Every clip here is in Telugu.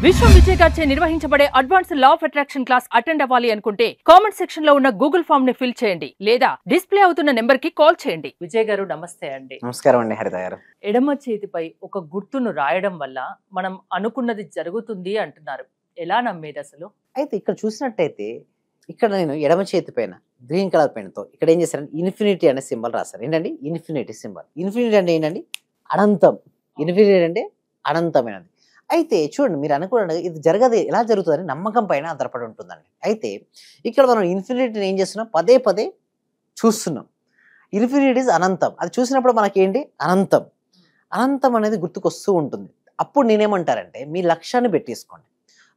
విశ్వం విజయ్ గారిచే నిర్వహించబడే advance law of attraction class attend అవ్వాలి అనుకుంటే కామెంట్ సెక్షన్ లో ఉన్న గూగుల్ ఫామ్ ని ఫిల్ చేయండి లేదా డిస్ప్లే అవుతున్న నెంబర్ కి కాల్ చేయండి. విజయ్ గారు నమస్తే అండి. నమస్కారం అండి హరిత గారు. ఎడమ చేతిపై ఒక గుర్తును రాయడం వల్ల మనం అనుకున్నది జరుగుతుంది అంటున్నారు. ఎలా నమ్మేది అసలు? అయితే ఇక్కడ చూసినట్టయితే ఇక్కడ నేను ఎడమ చేతి పైన గ్రీన్ కలర్ పెన్తో ఇక్కడ ఏం చేశారంటే ఇన్ఫినిటీ అనే సింబల్ రాశారు. ఏంటండి ఇన్ఫినిటీ సింబల్? ఇన్ఫినిటీ అంటే ఏంటండి? అనంతం. ఇన్ఫినిటీ అంటే అనంతమైనది. అయితే చూడండి, మీరు అనుకోండి ఇది జరగదు, ఎలా జరుగుతుందని నమ్మకం పైన ఆధారపడి ఉంటుందండి. అయితే ఇక్కడ మనం ఇన్ఫినిటీని ఏం చేస్తున్నాం? పదే పదే చూస్తున్నాం. ఇన్ఫినిటీ ఇస్ అనంతం. అది చూసినప్పుడు మనకేంటి? అనంతం. అనంతం అనేది గుర్తుకొస్తూ ఉంటుంది. అప్పుడు నేనేమంటారంటే మీ లక్ష్యాన్ని పెట్టేసుకోండి.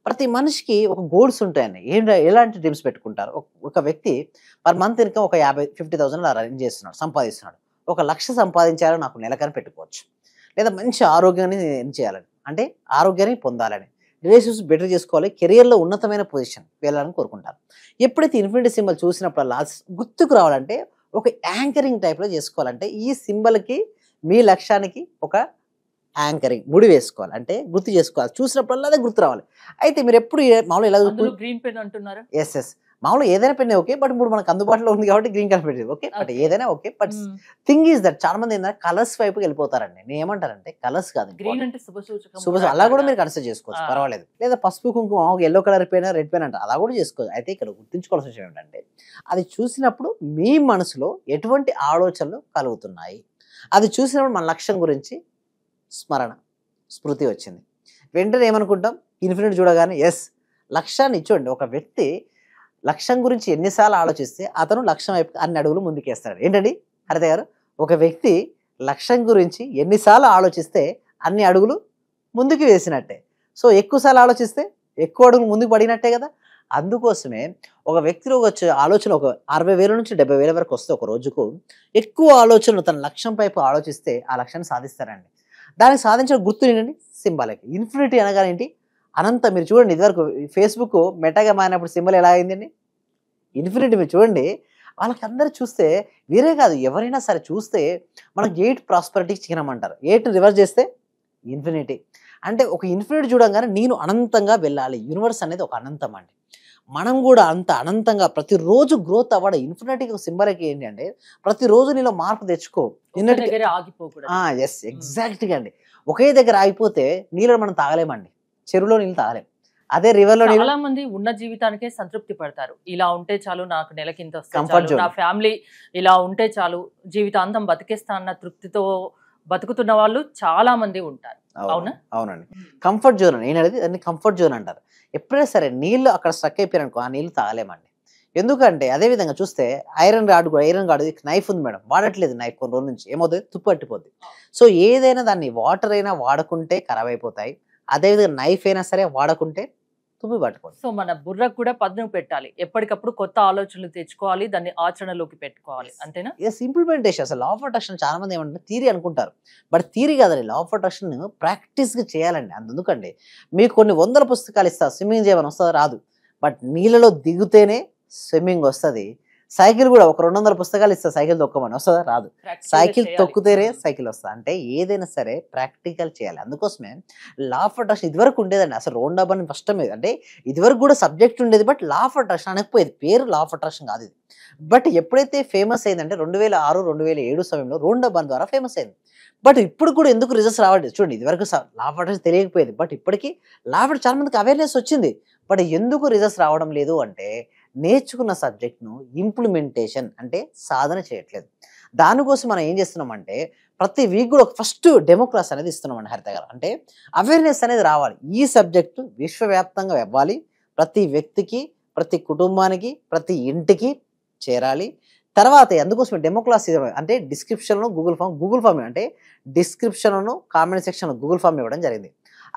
ప్రతి మనిషికి ఒక గోల్స్ ఉంటాయండి. ఎలాంటి డ్రీమ్స్ పెట్టుకుంటారు? ఒక వ్యక్తి పర్ మంత్ ఇన్కమ్ ఒక 50,000 అరేంజ్ చేస్తున్నాడు, సంపాదిస్తున్నాడు. 1,00,000 సంపాదించాలని నాకు నెలకని పెట్టుకోవచ్చు. లేదా మంచి ఆరోగ్యాన్ని ఏం చేయాలని, అంటే ఆరోగ్యాన్ని పొందాలని, రిలేషన్షిప్స్ బెటర్ చేసుకోవాలి, కెరియర్లో ఉన్నతమైన పొజిషన్ వెళ్ళాలని కోరుకుంటారు. ఎప్పుడైతే ఇన్ఫినిటీ సింబల్ చూసినప్పుడు లాస్ట్ గుర్తుకు రావాలంటే ఒక యాంకరింగ్ టైప్లో చేసుకోవాలంటే ఈ సింబల్కి మీ లక్ష్యానికి ఒక యాంకరింగ్ ముడి వేసుకోవాలి, అంటే గుర్తు చేసుకోవాలి. చూసినప్పుడల్లా అదే గుర్తు రావాలి. అయితే మీరు ఎప్పుడు మామూలు ఎలా గ్రీన్ పెన్ అంటున్నారు? ఎస్ మామూలు ఏదైనా పెన్ ఓకే, బట్ ఇప్పుడు మనకు అందుబాటులో ఉంది కాబట్టి గ్రీన్ కలర్ పెట్టేది ఓకే, బట్ ఏదైనా okay. But thing is that చాలా మంది ఏంటంటే కలర్స్ వైపుకి వెళ్ళిపోతారండి. నేను ఏమంటారంటే కలర్స్ కాదు, గ్రీన్ అంటే శుభ అలా కూడా మీరు కన్సిడర్ చేసుకోవచ్చు, పర్వాలేదు. లేదా పసుపు కుంకుమ yellow colour pain red pain అంటే అలా కూడా చేసుకోవచ్చు. అయితే ఇక్కడ గుర్తుంచుకోవాల్సిన విషయం ఏంటంటే అది చూసినప్పుడు మీ మనసులో ఎటువంటి ఆలోచనలు కలుగుతున్నాయి, అది చూసినప్పుడు మన లక్ష్యం గురించి స్మృతి వచ్చింది. వెంటనే ఏమనుకుంటాం? ఇన్ఫినిటీ చూడగానే ఎస్ లక్ష్యాన్ని చూడండి. ఒక వ్యక్తి లక్ష్యం గురించి ఎన్నిసార్లు ఆలోచిస్తే అతను లక్ష్యం వైపు అన్ని అడుగులు ముందుకేస్తాడు. ఏంటండి హరిత గారు? ఒక వ్యక్తి లక్ష్యం గురించి ఎన్నిసార్లు ఆలోచిస్తే అన్ని అడుగులు ముందుకు వేసినట్టే. సో ఎక్కువసార్లు ఆలోచిస్తే ఎక్కువ అడుగులు ముందుకు పడినట్టే కదా. అందుకోసమే ఒక వ్యక్తిలో వచ్చే ఆలోచన ఒక 60,000 నుంచి 70,000 వరకు వస్తే ఒక రోజుకు ఎక్కువ ఆలోచనలు తన లక్ష్యం వైపు ఆలోచిస్తే ఆ లక్ష్యాన్ని సాధిస్తారండి. దానికి సాధించిన గుర్తు ఏంటండి? సింబాలిక్. ఇన్ఫినిటీ అనగా ఏంటి? అనంతం. మీరు చూడండి, ఇదివరకు ఫేస్బుక్ మెటాగా మారినప్పుడు సింబల్ ఎలా అయిందండి? ఇన్ఫినిటీ. మీరు చూడండి, వాళ్ళకందరూ చూస్తే వేరే కాదు, ఎవరైనా సరే చూస్తే మనకు 8 ప్రాస్పరిటీ చిహ్నం అంటారు. 8 రివర్స్ చేస్తే ఇన్ఫినిటీ. అంటే ఒక ఇన్ఫినిటీ చూడంగానే నేను అనంతంగా వెళ్ళాలి. యూనివర్స్ అనేది ఒక అనంతం అండి. మనం కూడా అంత అనంతంగా ప్రతిరోజు గ్రోత్ అవ్వడం. ఇన్ఫినిటీకి సింబల్కి ఏంటి అంటే ప్రతిరోజు నీలో మార్పు తెచ్చుకో. ఎస్ ఎగ్జాక్ట్గా అండి. ఒకే దగ్గర ఆగిపోతే నీళ్ళు మనం తాగలేమండి, చెరువులో నీళ్ళు తాగలేం. అదే రివర్లో చాలా మంది ఉన్న జీవితానికే సంతృప్తి పడతారు. ఇలా ఉంటే చాలు, నాకు నెలకింత వస్తే, నా ఫ్యామిలీ ఇలా ఉంటే చాలు, జీవితాంతం బతికేస్తా అన్న తృప్తితో బతుకుతున్న వాళ్ళు చాలా మంది ఉంటారు. అవునా? అవునండి. కంఫర్ట్ జోన్ అని ఏంటది? దాన్ని కంఫర్ట్ జోన్ అంటారు. ఎప్పుడైనా సరే నీళ్ళు అక్కడ స్ట్రక్ అయిపోయారనుకో ఆ నీళ్ళు తాగలేమండి. ఎందుకంటే అదే విధంగా చూస్తే ఐరన్ రాడ్ నైఫ్ ఉంది మేడం, వాడట్లేదు నైఫ్ కొన్ని రోజుల నుంచి, ఏమవుతుంది? తుప్పు పట్టిపోద్ది. సో ఏదైనా దాన్ని వాటర్ అయినా వాడకుంటే ఖరాబ్ అయిపోతాయి. అదేవిధంగా నైఫ్ అయినా సరే వాడకుంటే తుమ్మి పట్టుకోవాలి. సో మన బుర్రకు కూడా పదును పెట్టాలి, ఎప్పటికప్పుడు కొత్త ఆలోచనలు తెచ్చుకోవాలి, దాన్ని ఆచరణలోకి పెట్టుకోవాలి, అంతేనా? Yes implementation. అసలు లా ఆఫ్ అట్రాక్షన్ చాలా మంది ఏమంటే థియరీ అనుకుంటారు, బట్ థియరీ కాదండి. లా ఆఫ్ అట్రాక్షన్ ప్రాక్టీస్గా చేయాలండి. అందుకండి మీకు కొన్ని 100 పుస్తకాలు ఇస్తా, స్విమ్మింగ్ చేయమని వస్తుందా? రాదు. బట్ నీళ్ళలో దిగుతేనే స్విమ్మింగ్ వస్తుంది. సైకిల్ కూడా ఒక 200 పుస్తకాలు ఇస్తా, సైకిల్ తొక్కమని వస్తుందా? రాదు. సైకిల్ తొక్కుతేనే సైకిల్ వస్తుంది. అంటే ఏదైనా సరే ప్రాక్టికల్ చేయాలి. అందుకోసమే లా ఆఫ్ అట్రాక్షన్ ఇదివరకు ఉండేదండి. అసలు రౌండ్ అని ఫస్ట్ మీద అంటే ఇదివరకు కూడా సబ్జెక్ట్ ఉండేది, బట్ లా ఆఫ్ అట్రాక్షన్ అనకపోయేది. పేరు లా ఆఫ్ అట్రాక్షన్ కాదు ఇది. బట్ ఎప్పుడైతే ఫేమస్ అయిందంటే 2006, 2007 సమయంలో రౌండ్ ద్వారా ఫేమస్ అయింది. బట్ ఇప్పుడు కూడా ఎందుకు రిజల్ట్స్ రావట్లేదు? చూడండి, ఇదివరకు లా ఆఫ్ అట్రాక్షన్ తెలియకపోయేది, బట్ ఇప్పటికీ లా ఆఫ్ చాలా మందికి అవేర్నెస్ వచ్చింది. బట్ ఎందుకు రిజల్ట్స్ రావడం లేదు అంటే నేర్చుకున్న సబ్జెక్ట్ను ఇంప్లిమెంటేషన్ అంటే సాధన చేయట్లేదు. దానికోసం మనం ఏం చేస్తున్నామంటే ప్రతి వీక్ కూడా ఫస్ట్ డెమో క్లాస్ అనేది ఇస్తున్నామండి హరిత గారు. అంటే అవేర్నెస్ అనేది రావాలి. ఈ సబ్జెక్టు విశ్వవ్యాప్తంగా ఇవ్వాలి, ప్రతి వ్యక్తికి, ప్రతి కుటుంబానికి, ప్రతి ఇంటికి చేరాలి. తర్వాత అందుకోసం డెమో క్లాస్ అంటే డిస్క్రిప్షన్లో గూగుల్ ఫామ్ అంటే డిస్క్రిప్షన్లో కామెంట్ సెక్షన్లో గూగుల్ ఫామ్ ఇవ్వడం జరిగింది.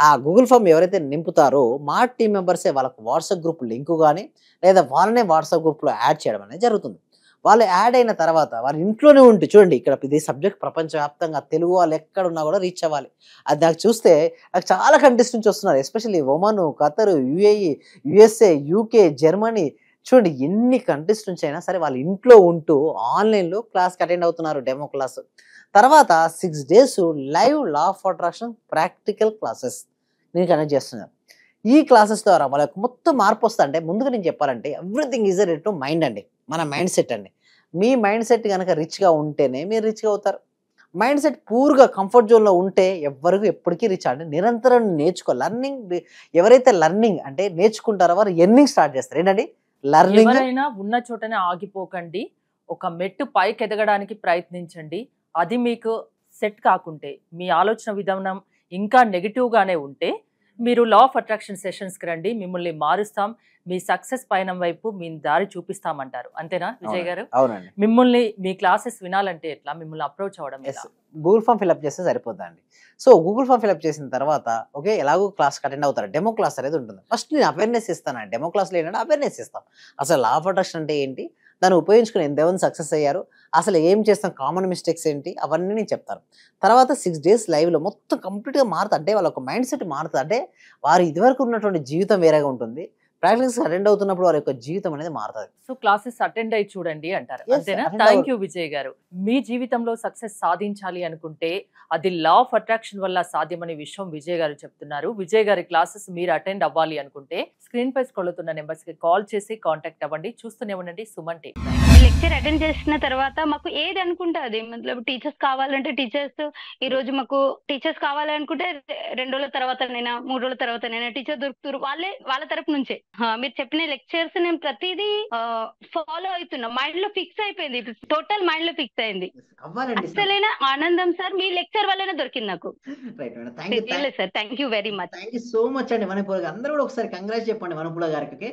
ఆ గూగుల్ ఫామ్ ఎవరైతే నింపుతారో మా టీం మెంబర్సే వాళ్ళకు వాట్సాప్ గ్రూప్ లింక్ కానీ లేదా వాళ్ళనే వాట్సాప్ గ్రూప్లో యాడ్ చేయడం అనేది జరుగుతుంది. వాళ్ళు యాడ్ అయిన తర్వాత వాళ్ళ ఇంట్లోనే ఉంటే చూడండి, ఇక్కడ ఇది సబ్జెక్ట్ ప్రపంచవ్యాప్తంగా తెలుగు వాళ్ళు ఎక్కడున్నా కూడా రీచ్ అవ్వాలి. అది నాకు చూస్తే నాకు చాలా కంట్రీస్ నుంచి వస్తున్నారు, especially Oman, Qatar, UAE, USA, UK, Germany. చూడండి ఎన్ని కంట్రీస్ నుంచి అయినా సరే వాళ్ళ ఇంట్లో ఉంటూ ఆన్లైన్లో క్లాస్కి అటెండ్ అవుతున్నారు, డెమో క్లాస్. తర్వాత 6 days live law of attraction practical classes నేను కనెక్ట్ చేస్తున్నాను. ఈ క్లాసెస్ ద్వారా వాళ్ళ యొక్క మొత్తం మార్పు వస్తా అంటే ముందుగా నేను చెప్పాలంటే everything is related to mind అండి. మన మైండ్ సెట్ అండి. మీ మైండ్ సెట్ కనుక రిచ్గా ఉంటేనే మీరు రిచ్గా అవుతారు. మైండ్ సెట్ పూర్గా కంఫర్ట్ జోన్లో ఉంటే ఎవ్వరికి ఎప్పటికీ రిచ్ అంటే నిరంతరం నేర్చుకో లర్నింగ్. ఎవరైతే లర్నింగ్ అంటే నేర్చుకుంటారో వారు ఎర్నింగ్ స్టార్ట్ చేస్తారు. ఏంటండి లర్నింగ్. ఎవరైనా ఉన్న చోటనే ఆగిపోకండి, ఒక మెట్టు పైకి ఎదగడానికి ప్రయత్నించండి. అది మీకు సెట్ కాకుంటే, మీ ఆలోచన విధానం ఇంకా నెగిటివ్గానే ఉంటే మీరు లా ఆఫ్ అట్రాక్షన్ సెషన్స్కి రండి, మిమ్మల్ని మారుస్తాం, మీ సక్సెస్ పైన వైపు మీ దారి చూపిస్తామంటారు. అంతేనా విజయ్ గారు? అవునండి. మిమ్మల్ని మీ క్లాసెస్ వినాలంటే ఎట్లా, మిమ్మల్ని అప్రోచ్ అవ్వడం ఎలా? గూగుల్ ఫామ్ ఫిల్అప్ చేస్తే సరిపోద్దండి. సో గూగుల్ ఫామ్ ఫిల్అప్ చేసిన తర్వాత ఓకే ఎలాగో క్లాస్కి అటెండ్ అవుతారు. డెమో క్లాస్ అనేది ఉంటుంది. ఫస్ట్ నేను అవేర్నెస్ ఇస్తాను. డెమో క్లాస్లో ఏంటంటే అవేర్నెస్ ఇస్తాం. అసలు లా ఆఫ్ అట్రాక్షన్ అంటే ఏంటి, దాన్ని ఉపయోగించుకుని ఎంతమంది సక్సెస్ అయ్యారు, అసలు ఏం చేస్తాం, కామన్ మిస్టేక్స్ ఏంటి, అవన్నీ నేను చెప్తాను. తర్వాత 6 days లైవ్లో మొత్తం కంప్లీట్గా మారుతుంది. అంటే వాళ్ళ ఒక మైండ్ సెట్ మారుతుంది. అంటే వారు ఇదివరకు ఉన్నటువంటి జీవితం వేరేగా ఉంటుంది. ప్రాక్టీస్ అటెండ్ అవుతున్నప్పుడు వారి యొక్క జీవితం అనేది మారుతుంది. సో క్లాసెస్ అటెండ్ అయ్యి చూడండి అంటారు. Yes, అంతేనా? attend థ్యాంక్ యూ విజయ్ గారు. మీ జీవితంలో సక్సెస్ సాధించాలి అనుకుంటే అది లా ఆఫ్ అట్రాక్షన్ వల్ల సాధ్యమనే విషయం విజయ్ గారు చెప్తున్నారు. విజయ్ గారి క్లాసెస్ మీరు అటెండ్ అవ్వాలి అనుకుంటే స్క్రీన్ పై స్క్రోల్ అవుతున్న నెంబర్స్ కి కాల్ చేసి కాంటాక్ట్ అవ్వండి. చూస్తూనే ఉండండి సుమన్ టీవీ. లెక్చర్ అటెండ్ చేసిన తర్వాత మాకు ఏది అనుకుంటే అది, మతలబ్ టీచర్స్ కావాలంటే టీచర్స్, ఈ రోజు మాకు టీచర్స్ కావాలనుకుంటే 2 రోజుల తర్వాతనైనా 3 రోజుల తర్వాతనైనా టీచర్ దొరుకుతారు. వాళ్ళ తరపు నుంచే మీరు చెప్పిన లెక్చర్స్ నేను ప్రతిదీ ఫాలో అవుతున్నా. మైండ్ లో ఫిక్స్ అయిపోయింది, టోటల్ మైండ్ లో ఫిక్స్ అయింది. అసలైన ఆనందం సార్ మీ లెక్చర్ వల్లనే దొరికింది నాకు. Sir thank you very much. Thank you so much అండి. మనపూల అందరూ కూడా ఒకసారి కంగ్రాట్స్ చెప్పండి మనపూల గారికి.